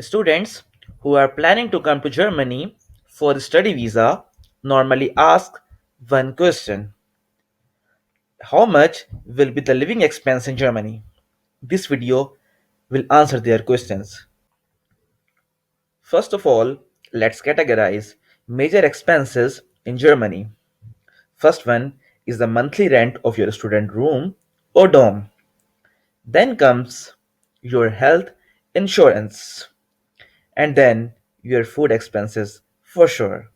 Students who are planning to come to Germany for the study visa normally ask one question: how much will be the living expense in Germany? This video will answer their questions. First of all, let's categorize major expenses in Germany. First one is the monthly rent of your student room or dorm. Then comes your health insurance, and then your food expenses for sure.